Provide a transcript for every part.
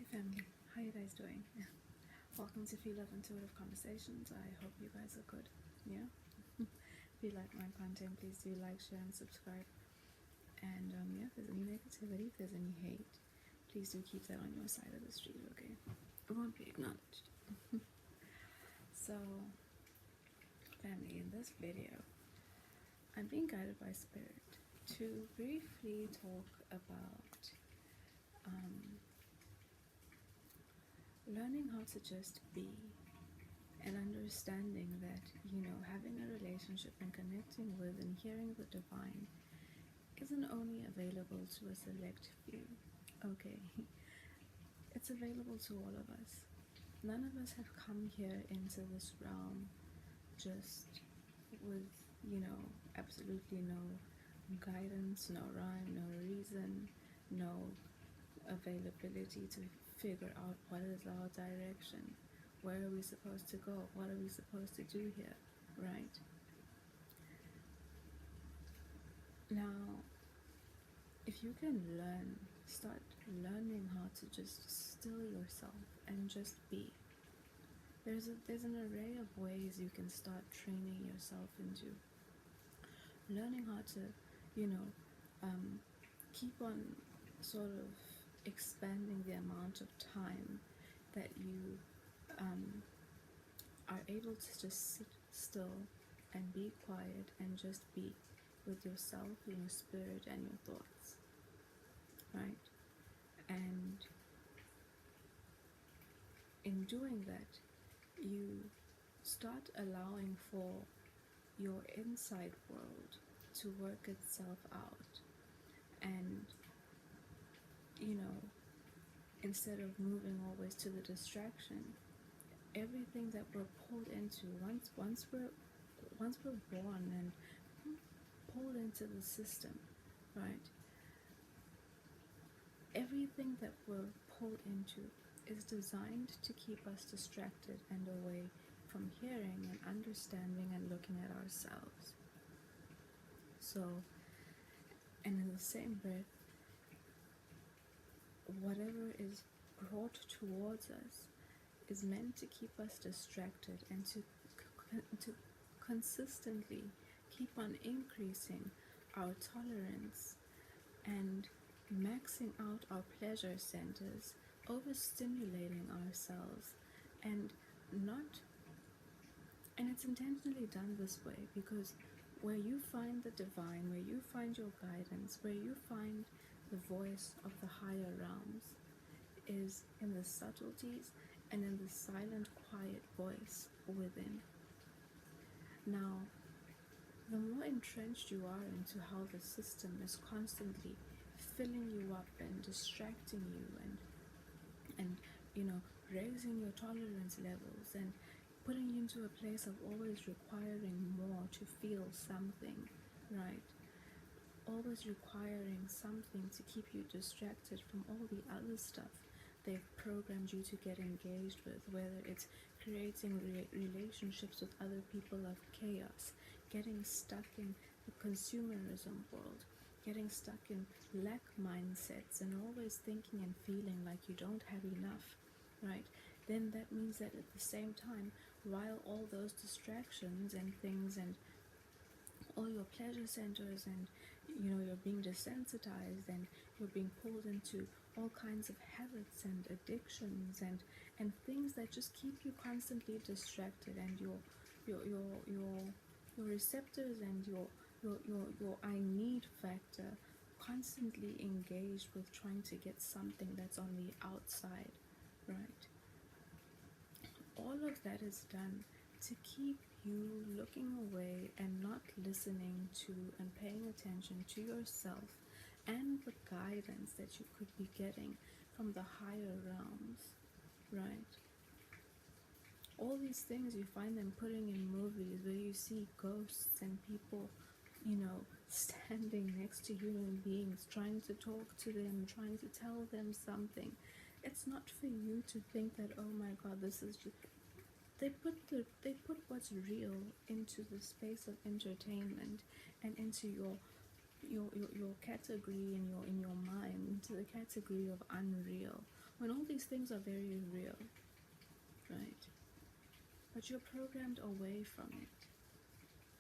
family, how you guys doing? Welcome to Phie.Love Intuitive Conversations. I hope you guys are good. Yeah. If you like my content, please do like, share, and subscribe. And yeah, if there's any negativity, if there's any hate, please do keep that on your side of the street, okay? It won't be acknowledged. So, family, in this video, I'm being guided by Spirit to briefly talk about learning how to just be, and understanding that, having a relationship and connecting with and hearing the divine isn't only available to a select few. Okay, it's available to all of us. None of us have come here into this realm just with, absolutely no guidance, no rhyme, no reason, no availability to figure out what is our direction, where are we supposed to go, what are we supposed to do here, right? Now, if you can start learning how to just still yourself and just be, there's an array of ways you can start training yourself into learning how to, keep on sort of expanding the amount of time that you are able to just sit still and be quiet and just be with yourself, your spirit, and your thoughts, right? And in doing that, you start allowing for your inside world to work itself out, and instead of moving always to the distraction, everything that we're pulled into once we're born and pulled into the system, right? Everything that we're pulled into is designed to keep us distracted and away from hearing and understanding and looking at ourselves. So, and in the same breath, whatever is brought towards us is meant to keep us distracted and to consistently keep on increasing our tolerance and maxing out our pleasure centers, overstimulating ourselves, and it's intentionally done this way because where you find the divine, where you find your guidance, where you find the voice of the higher realms is in the subtleties and in the silent, quiet voice within. Now, the more entrenched you are into how the system is constantly filling you up and distracting you and raising your tolerance levels and putting you into a place of always requiring more to feel something, right? Always requiring something to keep you distracted from all the other stuff they've programmed you to get engaged with, whether it's creating relationships with other people of chaos, getting stuck in the consumerism world, getting stuck in lack mindsets and always thinking and feeling like you don't have enough, right? Then that means that at the same time, while all those distractions and things and all your pleasure centers and you're being desensitized and you're being pulled into all kinds of habits and addictions and things that just keep you constantly distracted, and your receptors and your I need factor constantly engaged with trying to get something that's on the outside, right? All of that is done to keep you looking away and not listening to and paying attention to yourself and the guidance that you could be getting from the higher realms, right? All these things you find them putting in movies where you see ghosts and people, standing next to human beings, trying to talk to them, trying to tell them something. It's not for you to think that, oh my God, this is just... They put what's real into the space of entertainment and into your category in your mind, into the category of unreal, when all these things are very real, right? But you're programmed away from it.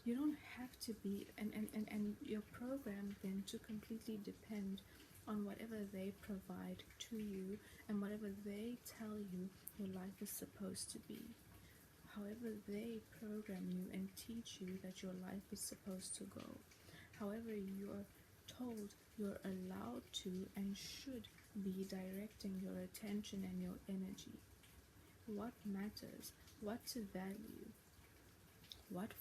You don't have to be, and you're programmed then to completely depend on whatever they provide to you and whatever they tell you your life is supposed to be. However they program you and teach you that your life is supposed to go. However you're told you're allowed to and should be directing your attention and your energy. What matters, what to value, what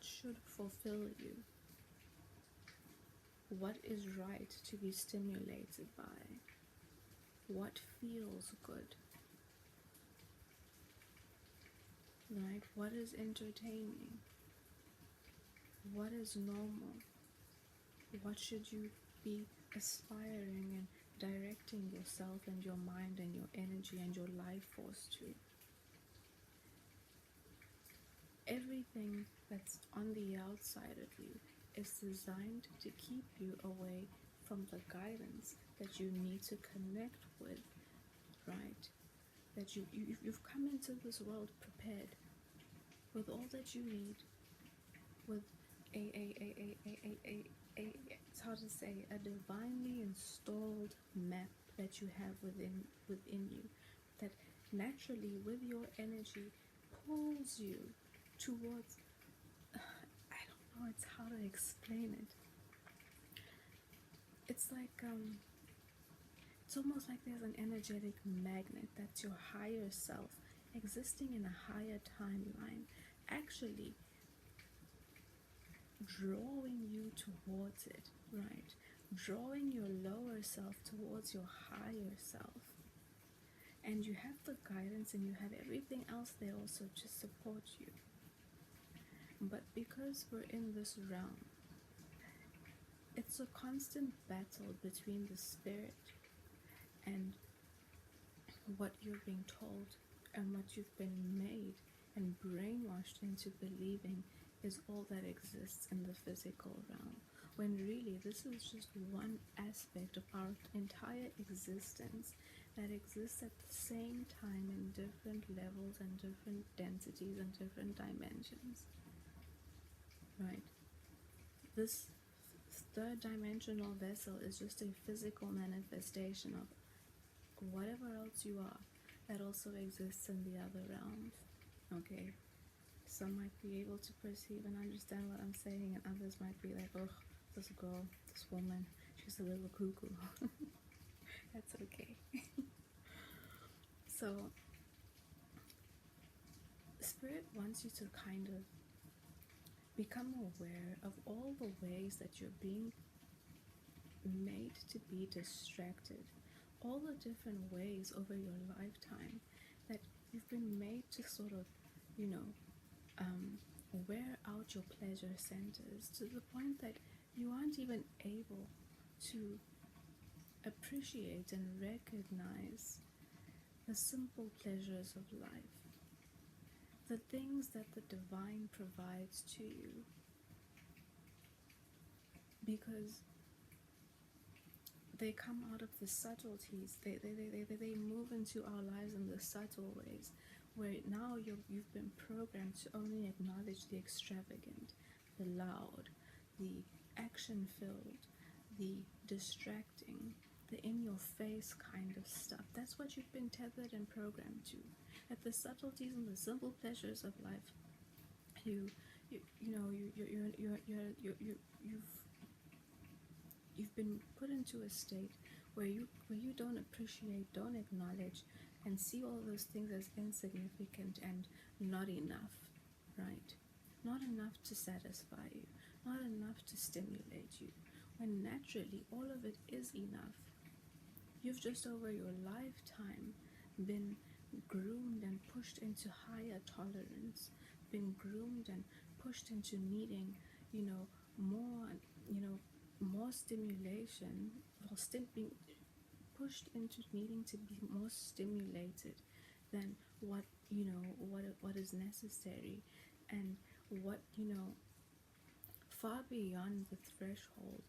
should fulfill you, what is right to be stimulated by, what feels good, right? What is entertaining, what is normal, what should you be aspiring and directing yourself and your mind and your energy and your life force to. Everything that's on the outside of you is designed to keep you away from the guidance that you need to connect with, right? That you've come into this world prepared with all that you need, with it's hard to say, a divinely installed map that you have within you, that naturally with your energy pulls you towards, I don't know, it's how to explain it. It's like it's almost like there's an energetic magnet that's your higher self existing in a higher timeline actually drawing you towards it, right? Drawing your lower self towards your higher self. And you have the guidance and you have everything else there also to support you. But because we're in this realm, it's a constant battle between the spirit and what you're being told and what you've been made and brainwashed into believing is all that exists in the physical realm, when really this is just one aspect of our entire existence that exists at the same time in different levels and different densities and different dimensions, right? This third dimensional vessel is just a physical manifestation of whatever else you are that also exists in the other realms, okay? Some might be able to perceive and understand what I'm saying, and others might be like, oh, this girl, this woman, she's a little cuckoo. That's okay. So, Spirit wants you to kind of become aware of all the ways that you're being made to be distracted, all the different ways over your lifetime that you've been made to sort of, wear out your pleasure centers to the point that you aren't even able to appreciate and recognize the simple pleasures of life, the things that the divine provides to you, because they come out of the subtleties. They move into our lives in the subtle ways, where now you've been programmed to only acknowledge the extravagant, the loud, the action-filled, the distracting, the in-your-face kind of stuff. That's what you've been tethered and programmed to. At the subtleties and the simple pleasures of life, you've been put into a state where you don't appreciate, don't acknowledge, and see all those things as insignificant and not enough, right? Not enough to satisfy you, not enough to stimulate you, when naturally all of it is enough. You've just over your lifetime been groomed and pushed into higher tolerance, been groomed and pushed into needing, more stimulation, or being pushed into needing to be more stimulated than what is necessary, and what far beyond the threshold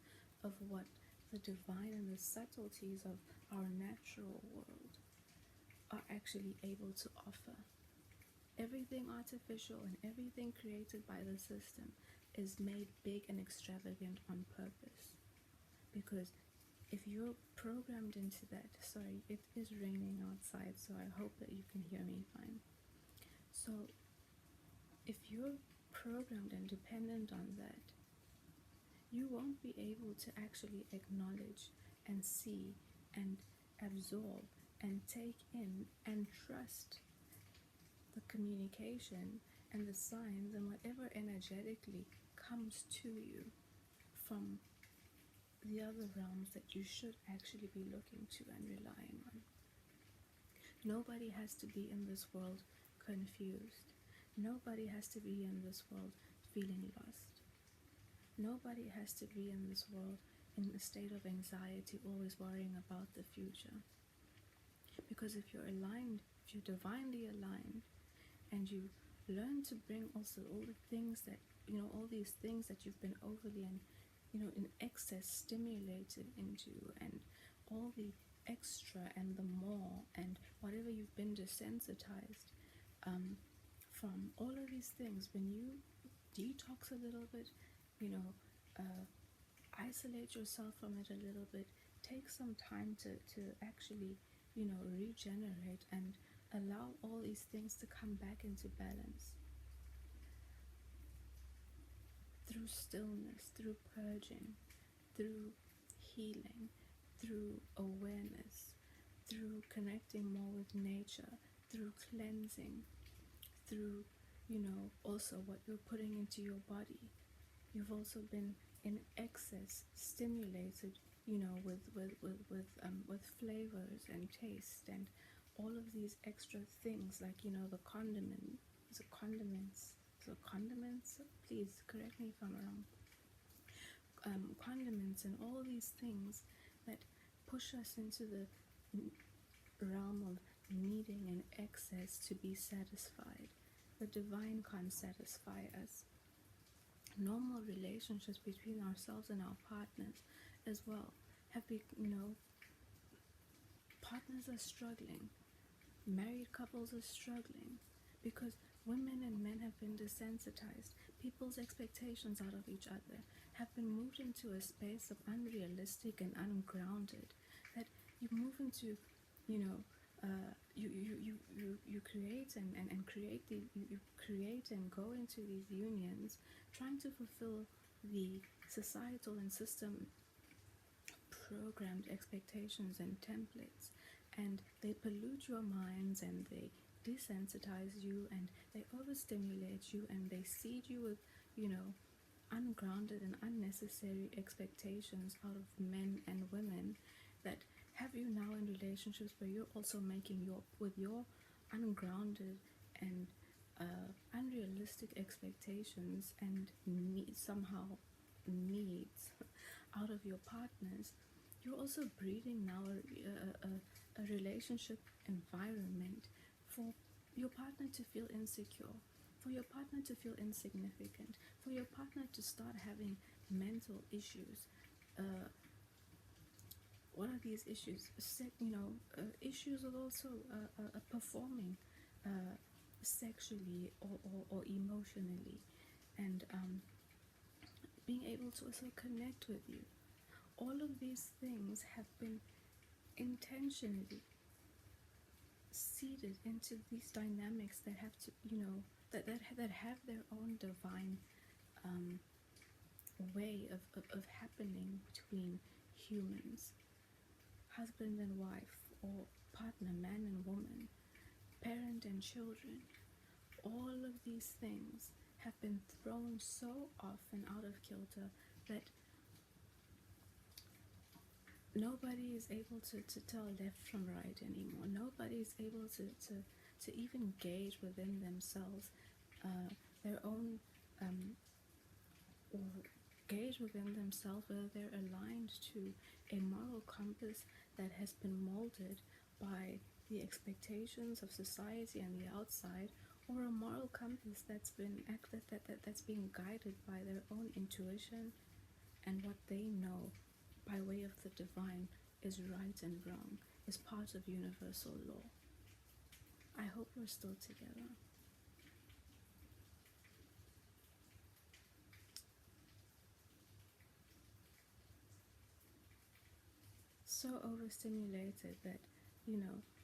of what the divine and the subtleties of our natural world are actually able to offer. Everything artificial and everything created by the system is made big and extravagant on purpose. Because if you're programmed into that, sorry, it is raining outside, so I hope that you can hear me fine. So if you're programmed and dependent on that, you won't be able to actually acknowledge and see and absorb and take in and trust the communication and the signs and whatever energetically comes to you from the other realms that you should actually be looking to and relying on. Nobody has to be in this world confused. Nobody has to be in this world feeling lost. Nobody has to be in this world in a state of anxiety, always worrying about the future. Because if you're aligned, if you're divinely aligned, and you learn to bring also all the things that, all these things that you've been overly and, in excess stimulated into, and all the extra and the more, and whatever you've been desensitized from, all of these things, when you detox a little bit, isolate yourself from it a little bit, take some time to actually, regenerate and allow all these things to come back into balance. Through stillness, through purging, through healing, through awareness, through connecting more with nature, through cleansing, through, also what you're putting into your body. You've also been in excess stimulated, with flavors and taste and all of these extra things, like, the condiments, please correct me if I'm wrong, condiments and all these things that push us into the realm of needing an excess to be satisfied. The divine can't satisfy us. Normal relationships between ourselves and our partners as well have been, partners are struggling, married couples are struggling, because women and men have been desensitized. People's expectations out of each other have been moved into a space of unrealistic and ungrounded, that you move into, you create and create you create and go into these unions trying to fulfill the societal and system programmed expectations and templates, and they pollute your minds and they desensitize you and they overstimulate you and they seed you with, ungrounded and unnecessary expectations out of men and women that have you now in relationships where you're also making your ungrounded and unrealistic expectations and needs out of your partners. You're also breeding now a relationship environment for your partner to feel insecure, for your partner to feel insignificant, for your partner to start having mental issues. What are these issues? Issues of also performing sexually or emotionally, and being able to also connect with you. All of these things have been intentionally seeded into these dynamics that have to, that have their own divine way of happening between humans, husband and wife, or partner, man and woman, parent and children. All of these things have been thrown so off and out of kilter that nobody is able to tell left from right anymore. Nobody is able to even gauge within themselves their own, or gauge within themselves whether they're aligned to a moral compass that has been molded by the expectations of society and the outside, or a moral compass that's been that's being guided by their own intuition and what they know by way of the divine is right and wrong, is part of universal law. I hope we're still together. So overstimulated that,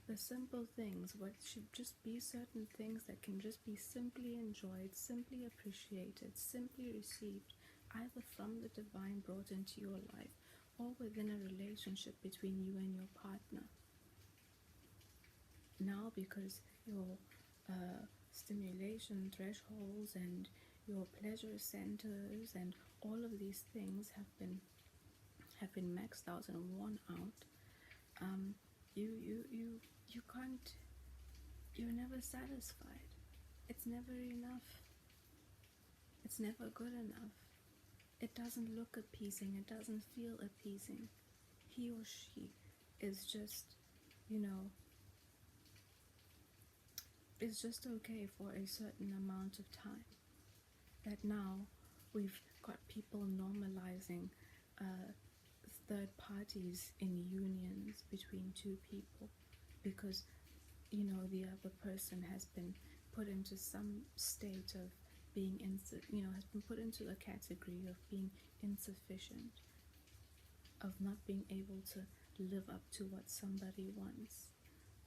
the simple things, what should just be certain things that can just be simply enjoyed, simply appreciated, simply received, either from the divine brought into your life or within a relationship between you and your partner. Now, because your stimulation thresholds and your pleasure centers and all of these things have been maxed out and worn out, you can't, you're never satisfied. It's never enough. It's never good enough. It doesn't look appeasing. It doesn't feel appeasing. He or she is just, it's just okay for a certain amount of time. That now we've got people normalizing third parties in unions between two people because, the other person has been put into some state of being, has been put into the category of being insufficient, of not being able to live up to what somebody wants,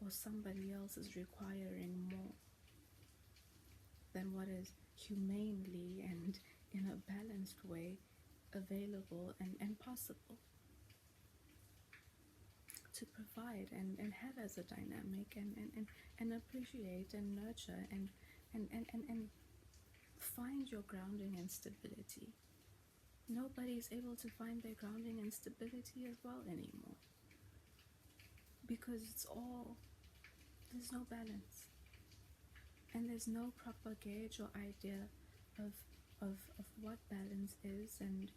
or somebody else is requiring more than what is humanely and in a balanced way available and possible to provide and have as a dynamic and appreciate and nurture and find your grounding and stability. Nobody is able to find their grounding and stability as well anymore because there's no balance and there's no proper gauge or idea of what balance is, and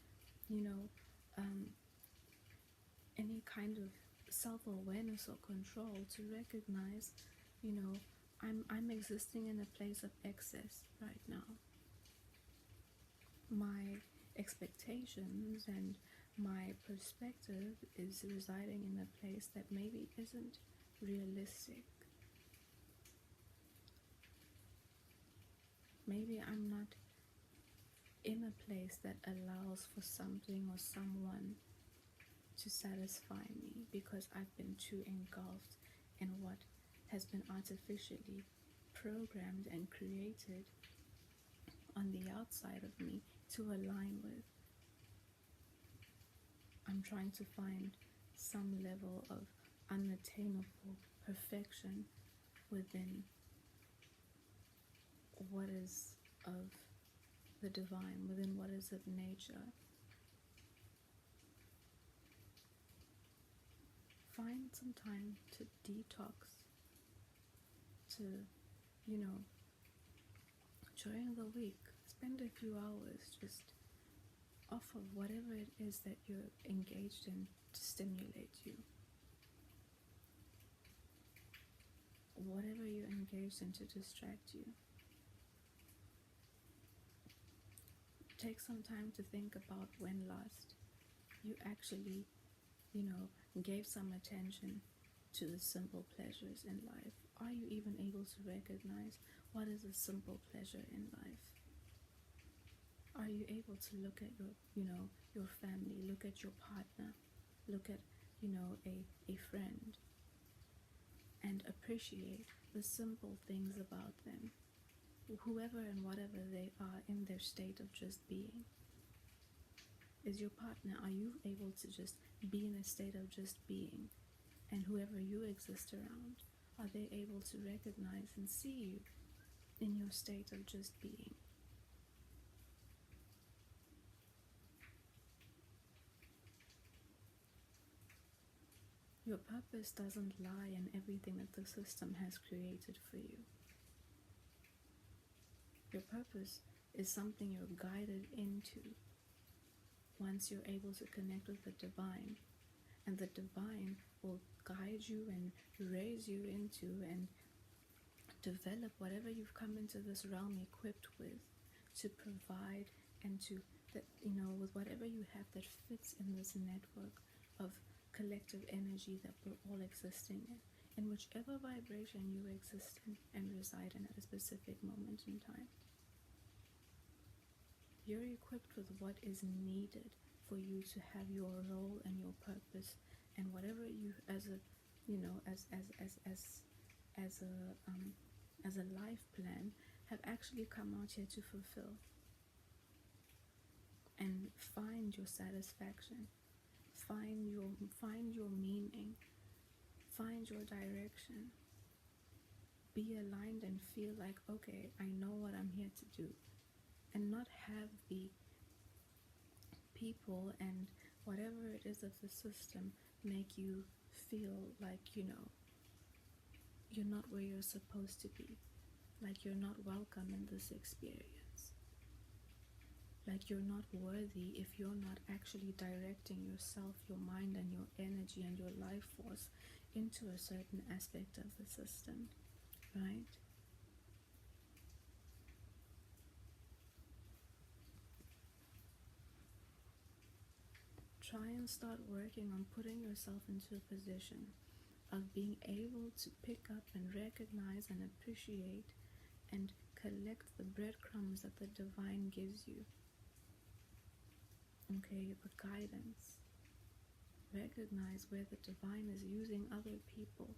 any kind of self-awareness or control to recognize, I'm existing in a place of excess right now. My expectations and my perspective is residing in a place that maybe isn't realistic. Maybe I'm not in a place that allows for something or someone to satisfy me because I've been too engulfed in what has been artificially programmed and created on the outside of me to align with. I'm trying to find some level of unattainable perfection within what is of the divine, within what is of nature. Find some time to detox, to, during the week, spend a few hours just off of whatever it is that you're engaged in to stimulate you. Whatever you're engaged in to distract you. Take some time to think about when last you actually, gave some attention to the simple pleasures in life. Are you even able to recognize what is a simple pleasure in life? Are you able to look at your family, look at your partner, look at, a friend, and appreciate the simple things about them, whoever and whatever they are in their state of just being? Is your partner, are you able to just be in a state of just being? And whoever you exist around, are they able to recognize and see you in your state of just being? Your purpose doesn't lie in everything that the system has created for you. Your purpose is something you're guided into once you're able to connect with the divine. And the divine will guide you and raise you into and develop whatever you've come into this realm equipped with to provide and to, that, with whatever you have that fits in this network of collective energy that we're all existing in whichever vibration you exist in and reside in at a specific moment in time. You're equipped with what is needed for you to have your role and your purpose and whatever you as a as a life plan have actually come out here to fulfill. And find your satisfaction, find your meaning, find your direction. Be aligned and feel like, okay, I know what I'm here to do, and not have the people and whatever it is of the system make you feel like you're not where you're supposed to be, like you're not welcome in this experience, like you're not worthy if you're not actually directing yourself, your mind and your energy and your life force into a certain aspect of the system, right? Try and start working on putting yourself into a position of being able to pick up and recognize and appreciate and collect the breadcrumbs that the divine gives you. Okay, the guidance. Recognize where the divine is using other people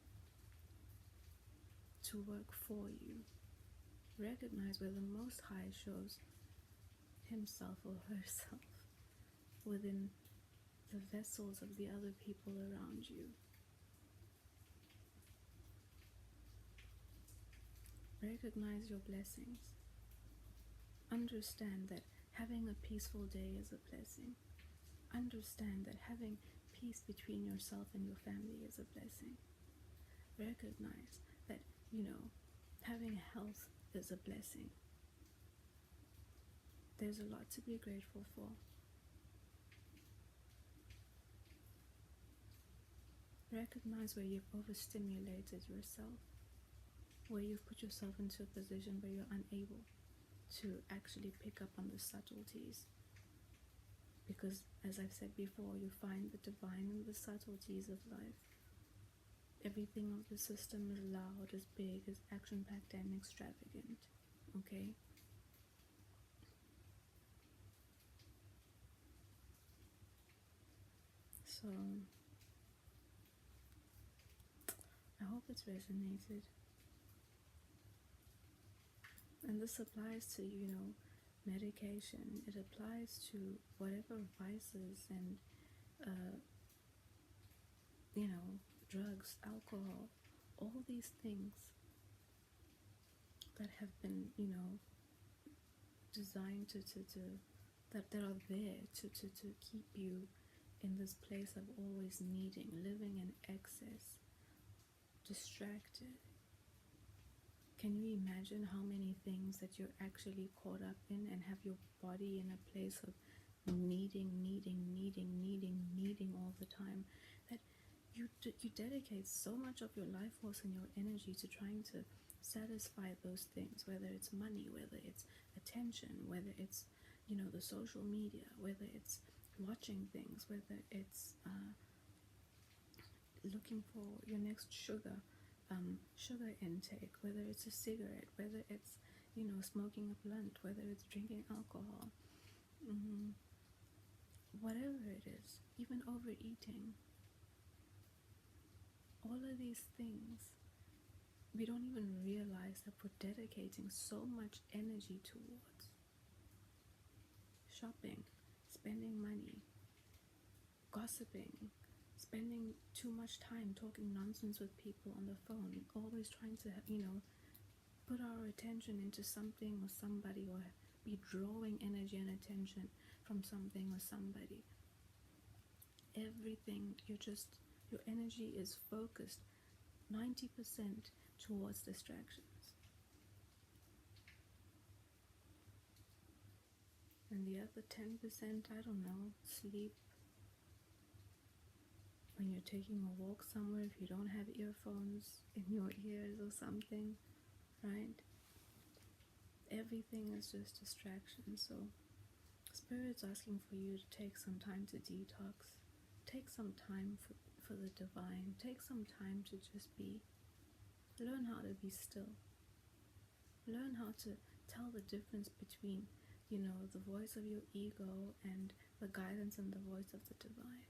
to work for you. Recognize where the Most High shows himself or herself within the vessels of the other people around you. Recognize your blessings. Understand that having a peaceful day is a blessing. Understand that having peace between yourself and your family is a blessing. Recognize that, having health is a blessing. There's a lot to be grateful for. Recognize where you've overstimulated yourself, where you've put yourself into a position where you're unable to actually pick up on the subtleties. Because, as I've said before, you find the divine in the subtleties of life. Everything of the system is loud, is big, is action-packed and extravagant, okay? So, I hope it's resonated. And this applies to, medication. It applies to whatever vices and, drugs, alcohol, all these things that have been, designed that are there to keep you in this place of always needing, living in excess, distracted. Can you imagine how many things that you're actually caught up in and have your body in a place of needing all the time, that you dedicate so much of your life force and your energy to trying to satisfy those things, whether it's money, whether it's attention, whether it's, the social media, whether it's watching things, whether it's looking for your next sugar intake, whether it's a cigarette, whether it's, smoking a blunt, whether it's drinking alcohol, whatever it is, even overeating. All of these things, we don't even realize that we're dedicating so much energy towards. Shopping, spending money, gossiping, spending too much time talking nonsense with people on the phone, always trying to, put our attention into something or somebody, or be drawing energy and attention from something or somebody. Everything, your energy is focused 90% towards distractions. And the other 10%, I don't know, sleep. When you're taking a walk somewhere, if you don't have earphones in your ears or something, right? Everything is just distraction. So Spirit's asking for you to take some time to detox. Take some time for for the divine. Take some time to just be. Learn how to be still. Learn how to tell the difference between, the voice of your ego and the guidance and the voice of the divine.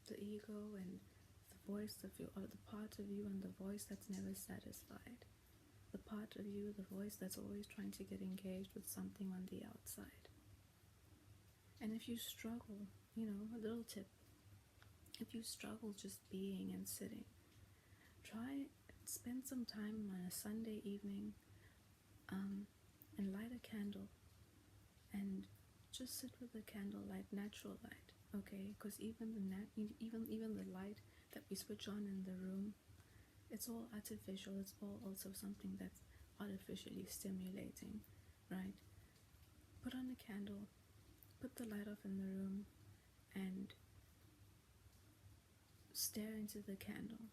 The ego and the voice of you, or the part of you and the voice that's never satisfied. The part of you, the voice that's always trying to get engaged with something on the outside. And if you struggle, a little tip, if you struggle just being and sitting, try spend some time on a Sunday evening and light a candle and just sit with the candlelight, natural light, okay? Because even the light that we switch on in the room, it's all artificial. It's all also something that's artificially stimulating, right? Put on a candle, put the light off in the room, and stare into the candle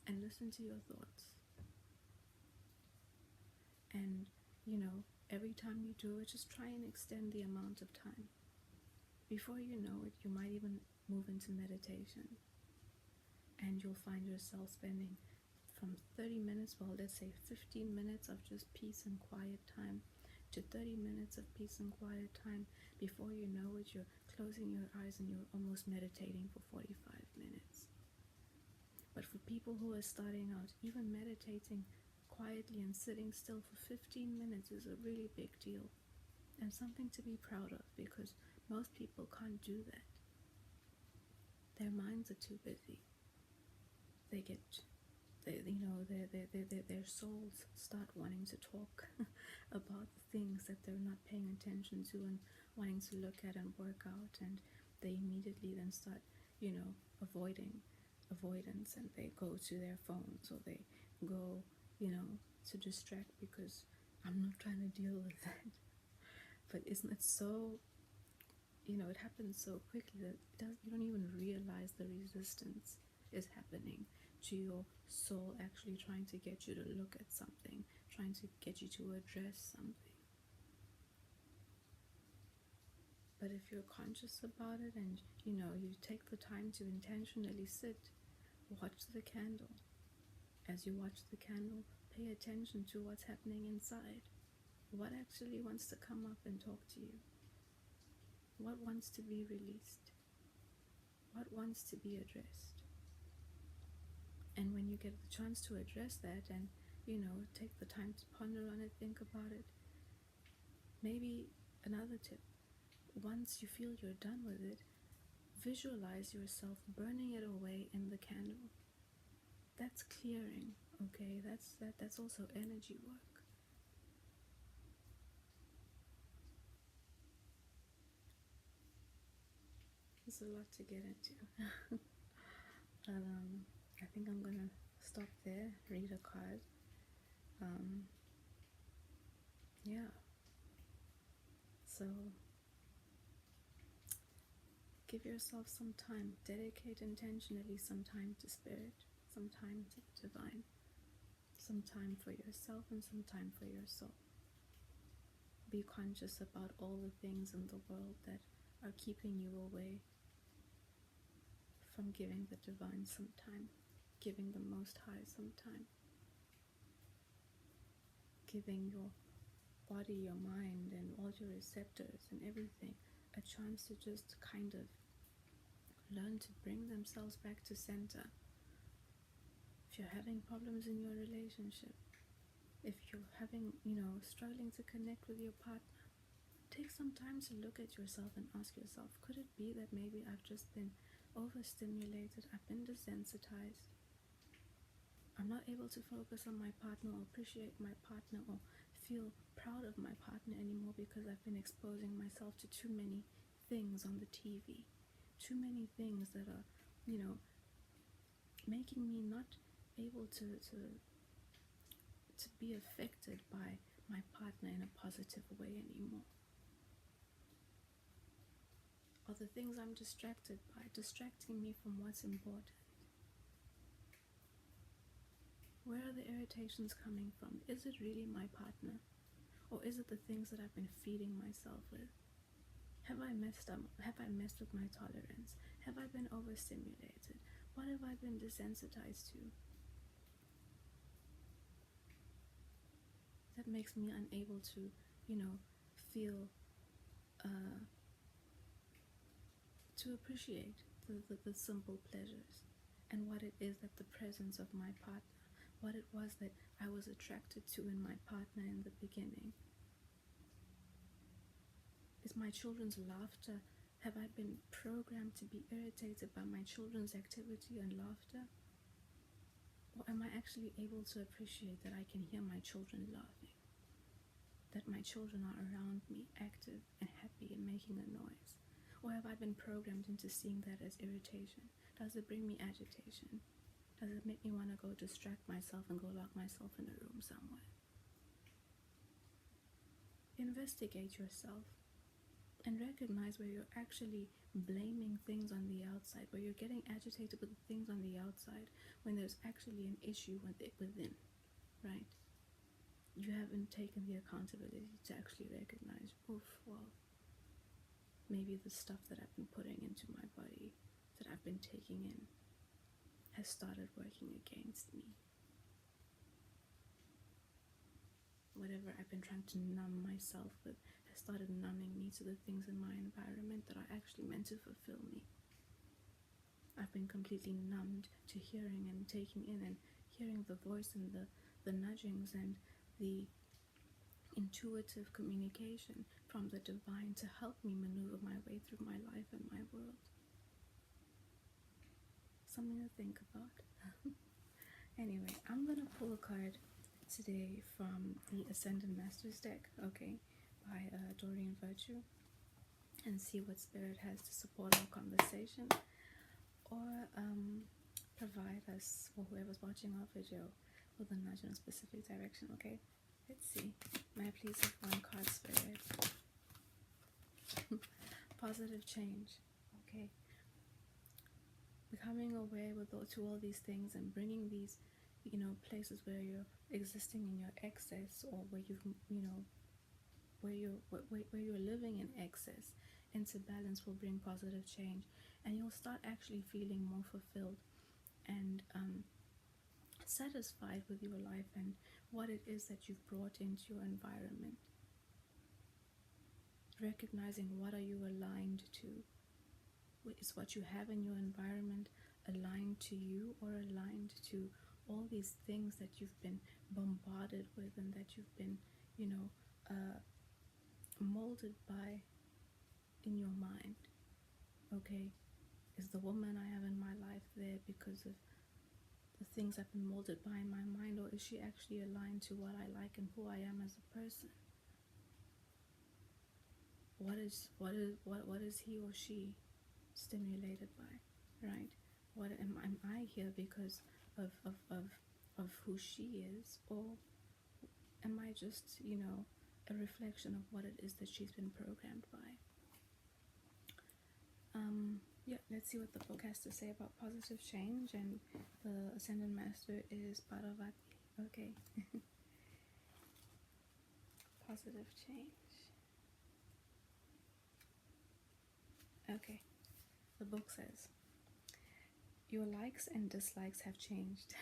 and listen to your thoughts. And, every time you do it, just try and extend the amount of time. Before you know it, you might even move into meditation. And you'll find yourself spending from 30 minutes, well, let's say 15 minutes of just peace and quiet time, to 30 minutes of peace and quiet time. Before you know it, you're closing your eyes and you're almost meditating for 45 minutes. But for people who are starting out, even meditating quietly and sitting still for 15 minutes is a really big deal, and something to be proud of, because most people can't do that. Their minds are too busy. Their souls start wanting to talk about the things that they're not paying attention to and wanting to look at and work out, and they immediately then start, avoidance, and they go to their phones, or they go, to distract, because I'm not trying to deal with that. But isn't it so, it happens so quickly that you don't even realize the resistance is happening to your soul actually trying to get you to look at something, trying to get you to address something. But if you're conscious about it and, you take the time to intentionally sit, watch the candle. As you watch the candle, pay attention to what's happening inside. What actually wants to come up and talk to you? What wants to be released? What wants to be addressed? And when you get the chance to address that and, take the time to ponder on it, think about it, maybe another tip, once you feel you're done with it, visualize yourself burning it away in the candle. That's clearing, okay? That's also energy work. There's a lot to get into. But I think I'm gonna stop there, read a card. So give yourself some time, dedicate intentionally some time to spirit, some time to the divine, some time for yourself and some time for your soul. Be conscious about all the things in the world that are keeping you away from giving the divine some time, giving the Most High some time, giving your body, your mind, and all your receptors and everything a chance to just kind of learn to bring themselves back to center. If you're having problems in your relationship, if you're having, struggling to connect with your partner, take some time to look at yourself and ask yourself, could it be that maybe I've just been overstimulated, I've been desensitized, I'm not able to focus on my partner or appreciate my partner or feel proud of my partner anymore because I've been exposing myself to too many things on the TV, too many things that are, making me not able to be affected by my partner in a positive way anymore. Or the things I'm distracted by, distracting me from what's important. Where are the irritations coming from? Is it really my partner? Or is it the things that I've been feeding myself with? Have I messed up? Have I messed with my tolerance? Have I been overstimulated? What have I been desensitized to that makes me unable to, feel, to appreciate the simple pleasures and what it is that the presence of my partner, what it was that I was attracted to in my partner in the beginning? Is my children's laughter, have I been programmed to be irritated by my children's activity and laughter? Or am I actually able to appreciate that I can hear my children laughing? That my children are around me, active and happy and making a noise? Or have I been programmed into seeing that as irritation? Does it bring me agitation? Does it make me want to go distract myself and go lock myself in a room somewhere? Investigate yourself and recognize where you're actually blaming things on the outside, where you're getting agitated with the things on the outside when there's actually an issue within, right? You haven't taken the accountability to actually recognize, well, maybe the stuff that I've been putting into my body, that I've been taking in, has started working against me. Whatever I've been trying to numb myself with has started numbing me to the things in my environment that are actually meant to fulfill me. I've been completely numbed to hearing and taking in and hearing the voice and the nudgings and the intuitive communication from the divine to help me maneuver my way through my life and my world. Something to think about. Anyway, I'm going to pull a card today from the Ascended Masters deck, okay, by Doreen Virtue, and see what Spirit has to support our conversation, or provide us, or whoever's watching our video, with a nudge in a specific direction, okay? Let's see. May I please have one card, Spirit? Positive change, okay? Becoming aware to all these things and bringing these, places where you're existing in your excess, or where where you're living in excess, into balance will bring positive change, and you'll start actually feeling more fulfilled and satisfied with your life and what it is that you've brought into your environment. Recognizing what are you aligned to. Is what you have in your environment aligned to you, or aligned to all these things that you've been bombarded with and that you've been, molded by in your mind? Okay, is the woman I have in my life there because of the things I've been molded by in my mind, or is she actually aligned to what I like and who I am as a person? What is he or she stimulated by, right? What am I here because of who she is, or am I just, a reflection of what it is that she's been programmed by? Yeah, let's see what the book has to say about positive change, and the Ascended Master is Parvati. Okay. Positive change. Okay. The book says, your likes and dislikes have changed.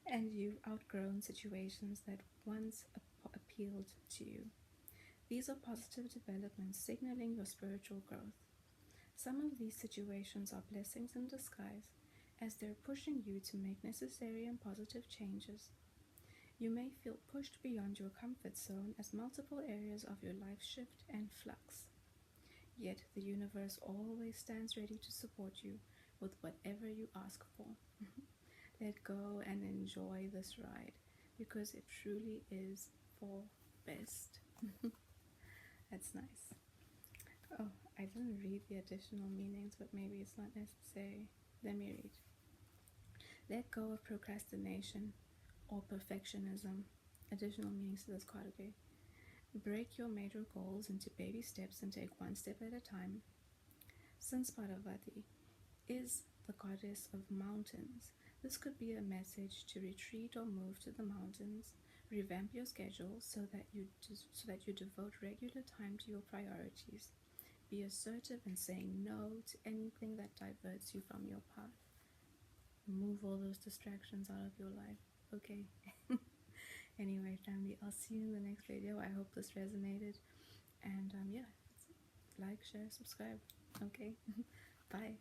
And you've outgrown situations that once appealed to you. These are positive developments signaling your spiritual growth. Some of these situations are blessings in disguise, as they're pushing you to make necessary and positive changes. You may feel pushed beyond your comfort zone as multiple areas of your life shift and flux. Yet the universe always stands ready to support you with whatever you ask for. Let go and enjoy this ride, because it truly is for best. That's nice. Oh, I didn't read the additional meanings, but maybe it's not necessary. Let me read. Let go of procrastination or perfectionism. Additional meanings to this card, okay? Break your major goals into baby steps and take one step at a time. Since Parvati is the goddess of mountains, this could be a message to retreat or move to the mountains, Revamp your schedule so that you devote regular time to your priorities. Be assertive in saying no to anything that diverts you from your path. Move all those distractions out of your life. Okay. Anyway, family, I'll see you in the next video. I hope this resonated. And yeah, like, share, subscribe. Okay. Bye.